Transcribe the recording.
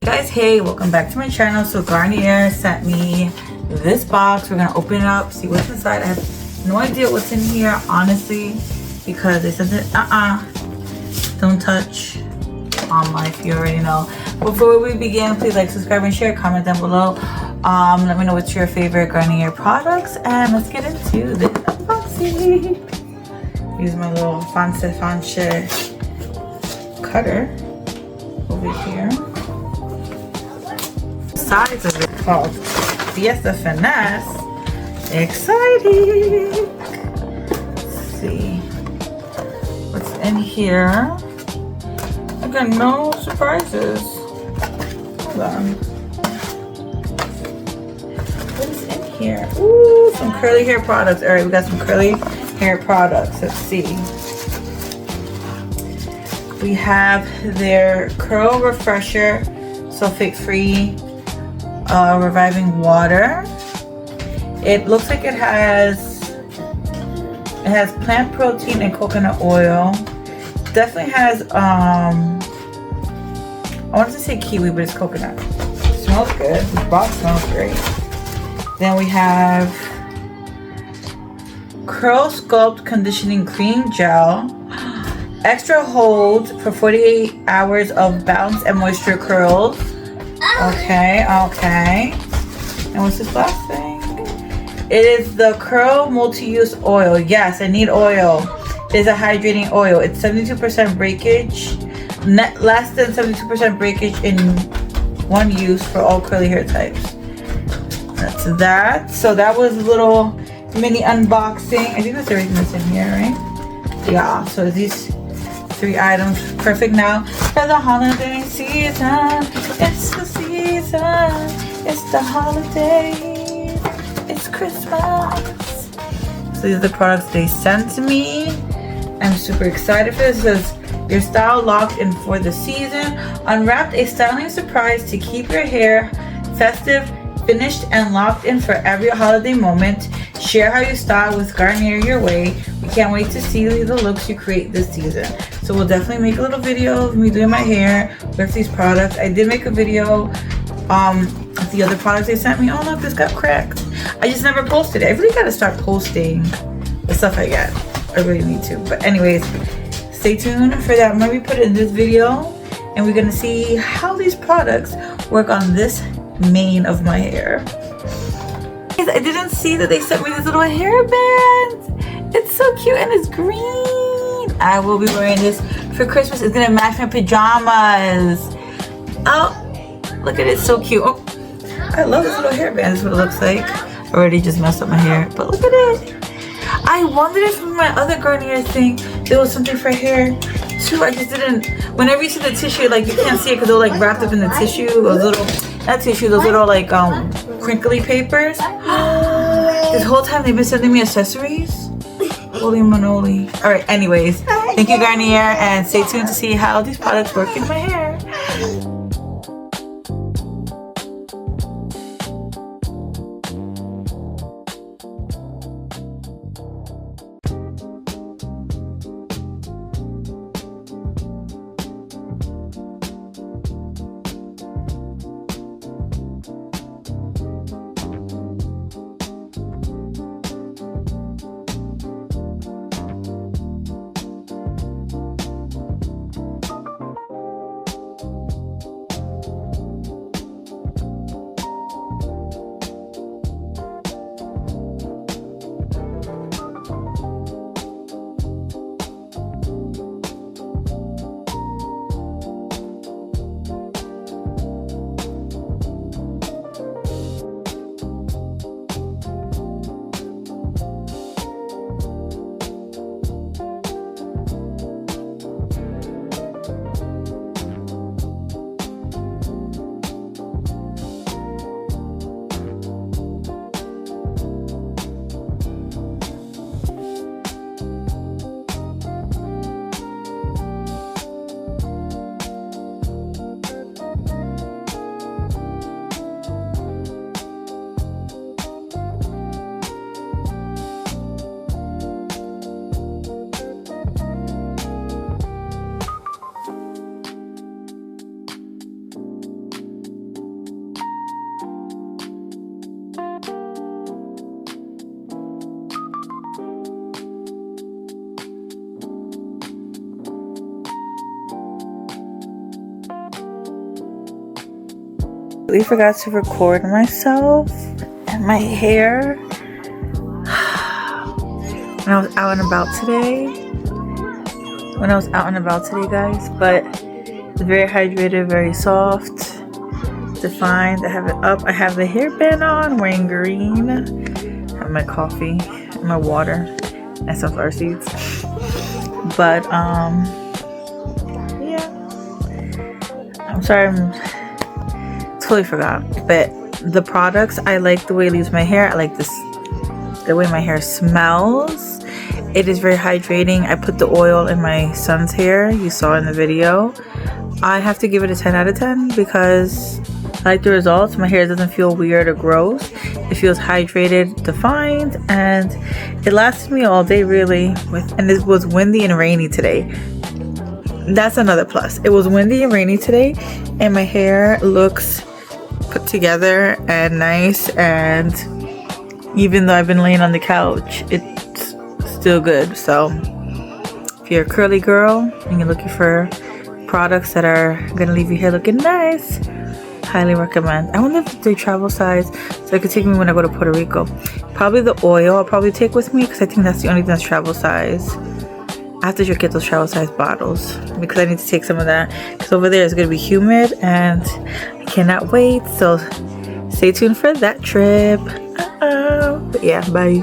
Guys, hey, welcome back to my channel. So Garnier sent me this box. We're gonna open it up, see what's inside. I have no idea what's in here, honestly, because they said that don't touch on life, you already know. Before we begin, please like, subscribe, and share. Comment down below. Let me know what's your favorite Garnier products, and let's get into the unboxing. Use my little fancy cutter over here. Size of it called Fiesta Finesse. Exciting! Let's see what's in here. I got no surprises. Hold on. What is in here? Ooh, some curly hair products. Alright, we got some curly hair products. Let's see. We have their Curl Refresher, sulfate free. Reviving water. It looks like it has plant protein and coconut oil. Definitely has I wanted to say kiwi, but it's coconut. It smells good. This box smells great. Then we have Curl Sculpt Conditioning Cream Gel. Extra hold for 48 hours of bounce and moisture curls. Okay. And what's this last thing? It is the Curl Multi-Use Oil. Yes, I need oil. It is a hydrating oil. It's 72% breakage. Less than 72% breakage in one use for all curly hair types. That's that. So that was a little mini unboxing. I think that's everything that's in here, right? Yeah, so these 3 items, perfect now for the holiday season. It's the season. It's the holidays. It's Christmas. So these are the products they sent to me. I'm super excited for this. It says your style locked in for the season. Unwrapped a styling surprise to keep your hair festive, finished, and locked in for every holiday moment. Share how you style with Garnier your way. We can't wait to see the looks you create this season. So we'll definitely make a little video of me doing my hair with these products. I did make a video of the other products they sent me. Oh look, this got cracked. I just never posted it. I really gotta start posting the stuff I get. I really need to. But anyways, stay tuned for that. Maybe put it in this video, and we're gonna see how these products work on this mane of my hair. I didn't see that they sent me this little hairband. It's so cute and it's green. I will be wearing this for Christmas. It's gonna match my pajamas. Oh, look at it, so cute. Oh, I love this little hairband. This is what it looks like. I already just messed up my hair, but look at it. I wondered if from my other Garnier thing there was something for hair too. I just didn't. Whenever you see the tissue, like you can't see it because they're like wrapped up in the tissue. Those little, not tissue, those little like crinkly papers. This whole time they've been sending me accessories. Holy manoli. Alright, anyways, thank you Garnier, and stay tuned to see how these products work in my hair. I forgot to record myself and my hair when I was out and about today. Guys, but it's very hydrated, very soft, defined. I have it up. I have the hairband on, wearing green. I have my coffee, my water, and sunflower seeds. But yeah, I'm sorry, totally forgot. But the products, I like the way it leaves my hair. I like the way my hair smells. It is very hydrating. I put the oil in my son's hair, you saw in the video. I have to give it a 10 out of 10 because I like the results. My hair doesn't feel weird or gross. It feels hydrated, defined, and it lasted me all day really. And it was windy and rainy today. That's another plus. It was windy and rainy today, and my hair looks put together and nice. And even though I've been laying on the couch, it's still good. So if you're a curly girl and you're looking for products that are gonna leave your hair looking nice, highly recommend. I wonder if they travel size so it could take me when I go to Puerto Rico. Probably the oil I'll probably take with me because I think that's the only thing that's travel size. I have to just get those travel size bottles because I need to take some of that because over there it's gonna be humid and I cannot wait. So stay tuned for that trip. But yeah, bye.